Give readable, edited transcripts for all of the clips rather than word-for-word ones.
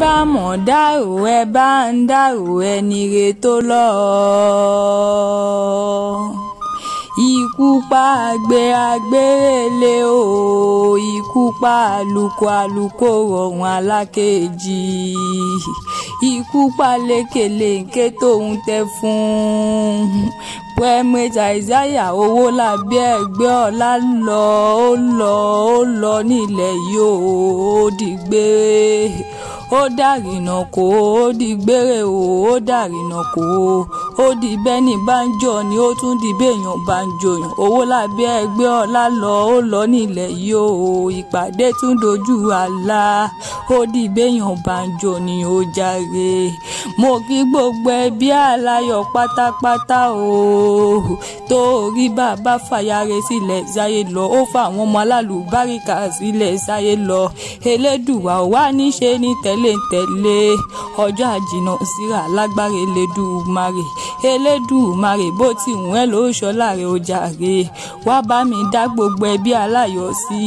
bá mọ̀ dárò ẹ bá ń dárò ẹni re tó lọ. Ikú pa àgbẹ̀ àgbèrèlé o, ikú pa àlùkò àlùkò rọrùn alákejì. Ikú pa lékelèké tóun tẹ fún. Pẹ́mẹ́ta Ìsáyà Owólabí ẹgbẹ́ ọ̀la ó lọ nílẹ̀ yìí ó dìgbé. Ó dàrínà kó ó di gbére ó dàrínà kó ó di bẹ́ni bánjọ ni ó tún di béèyàn bánjọ yàn. Owólabí ẹgbẹ́ ọ̀la ó lọ nílẹ̀ yìí ó ìpàdé tún dojú àlá ó di béèyàn bánjọ ni ó jàre. Mo kí gbogbo ẹbí aláyọ̀ pátápátá o torí bàbá fàyàrẹ sílẹ̀ sáyé lọ ó fà àwọn ọmọ alálùbáríkà sílẹ̀ sáyé lọ. Elédùwà ò wá níṣe ní tẹ̀lé ọjọ́ àjìnà síra lágbára Elédùmarè. Elédùmarè bó ti wùn ẹ́ ló ṣọlá rẹ̀ ó jàre. Wá bá mi dá gbogbo ẹbí aláyọ̀ sí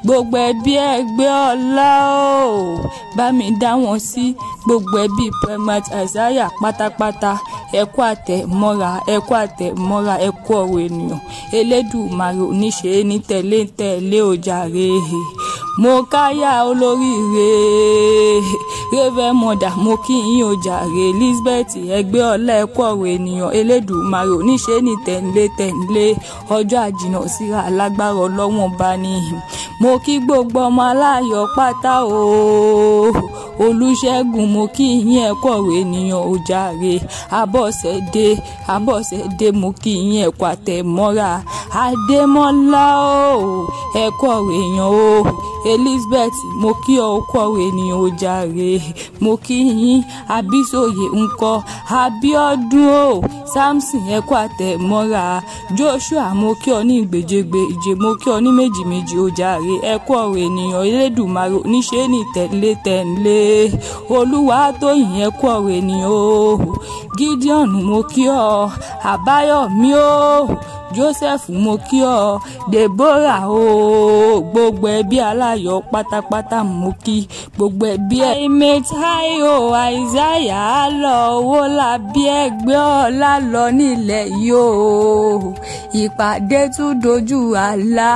gbogbo ẹbí ẹgbẹ́ ọ̀la o bá mi dá wọn sí gbogbo ẹbí Pẹ́mẹ́ta Ìsáyà pátápátá. Ẹkú àtẹ̀mọ́ra ẹkú ọ̀rọ̀ ènìyàn. Elédùmarè oníṣe ní tẹ̀lé ó jàre. Mo káyà olóríire Reverend Mother mo kí yín ó jàre. Elizabeth ẹgbẹ́ ọ̀la ẹkú ọ̀rọ̀ ènìyàn. Elédùmarè oníṣe ní tẹ̀lé ọjọ́ àjìnà síra alágbára Ọlọ́run bá ní. Mo kí gbogbo ọmọ aláyọ̀ pátá o Olúṣẹ́gun mo kí yín ẹkú ọ̀rọ̀ ènìyàn ó jàre. Abọ́sẹ̀dé mo kí yín ẹkú àtẹ̀mọ́ra. Adémọ́lá o ẹkú ọ̀rọ̀ èèyàn o. Elizabeth mo kí ọ ẹkú ọ̀rọ̀ ènìyàn ó jàre. Mo kí yín Abísóyè ńkọ́ Abíọ́dún o Samson ẹkú àtẹ̀mọ́ra. Joshua mo kí ọ ní ìgbèjègbèje mo kí ọ ní méjì ó jàre. Ẹkú ọ̀rọ̀ ènìyàn. Elédùmarè oníṣe ní tẹ̀lé Olúwatóyìn ẹkú ọ̀rọ̀ ènìyàn o. Gideon mo kí ọ Àbáyọ̀mí o Joseph mo kí ọ Deborah o gbogbo ẹbí aláyọ̀ pátápátá mo kí gbogbo ẹbí ẹ. Mẹ́tàíò Àìsáyà lọ Owólabí ẹgbẹ́ ọ̀la lọ nílẹ̀ yìí o ìpàdé tún dojú àlá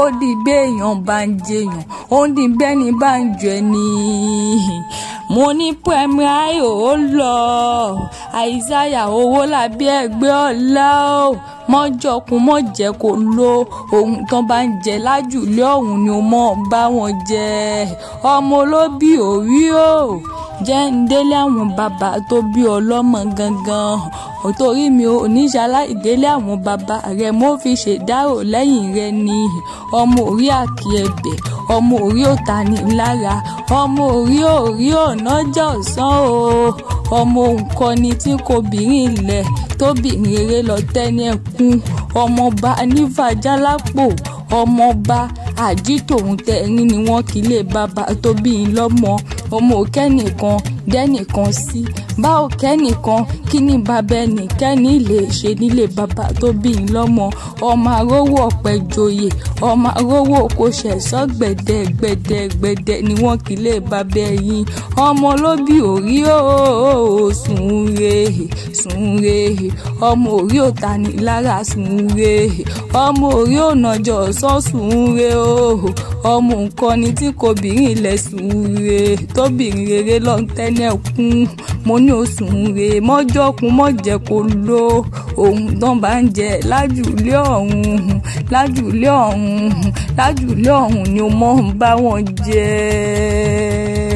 ó di béèyàn bá ń jẹyàn ó di bẹ́ni bá ń jẹ ni. Mo ní Pẹ́mẹ́ta ó lọ Àìsáyà Owólabí ẹgbẹ́ ọ̀la o mọ́jọkun mọ́jẹ́ kó lo ohun tán bá ń jẹ lájùlé ọ̀hún ni ó mọ̀ bá wọn jẹ. Ọmọ olóbì orí o jẹ́ ń délé àwọn bàbá tó bí ọlọ́mọ gangan torí mi ò ní ṣaláìdélé àwọn bàbá rẹ̀ mo fi ṣèdárò lẹ́yìn rẹ̀ ni. Ọmọ orí àkì ẹ̀bẹ̀ ọmọ orí òta ní lára ọmọ orí ọ̀nàjà ọ̀sán o ọmọ nǹkan ni tí kò bìnrin ilẹ̀ tóbìnrin rere lọ tẹ́ni ẹ̀kún ọmọọba nífàjálápò ọmọọba àjítòun tẹ̀rín ni wọ́n kì í lè bàbá tó bí i lọ́mọ. Ọmọ òkẹ́nìkan dẹ́nìkan sí bá òkẹ́nìkan kí ni bàbá ẹnìkẹ́ni lè ṣe nílé bàbá tó bí i lọ́mọ. Ọmọ arówó ọ̀pẹ joyè ọmọ arówó kò ṣẹ̀ṣọ́ gbẹ̀dẹ̀ ni wọ́n kì í lè bàbá ẹ̀yìn. Ọmọ olóbì orí o sùn re ọmọ orí òta ní lára sùn re ọmọ orí ònàjọ ọ̀sán sùn re o ọmọ nǹkan ni tí kò bìnrin ilẹ̀ sùn re tóbìnrin rere lọ ń tẹ́lẹ̀ kún. Mo ní o sùn re mọ́jọ́kun mọ́jẹ́ kó lo ohun tán bá ń jẹ lájùlé ọ̀hún ni o mọ̀ ń bá wọn jẹ.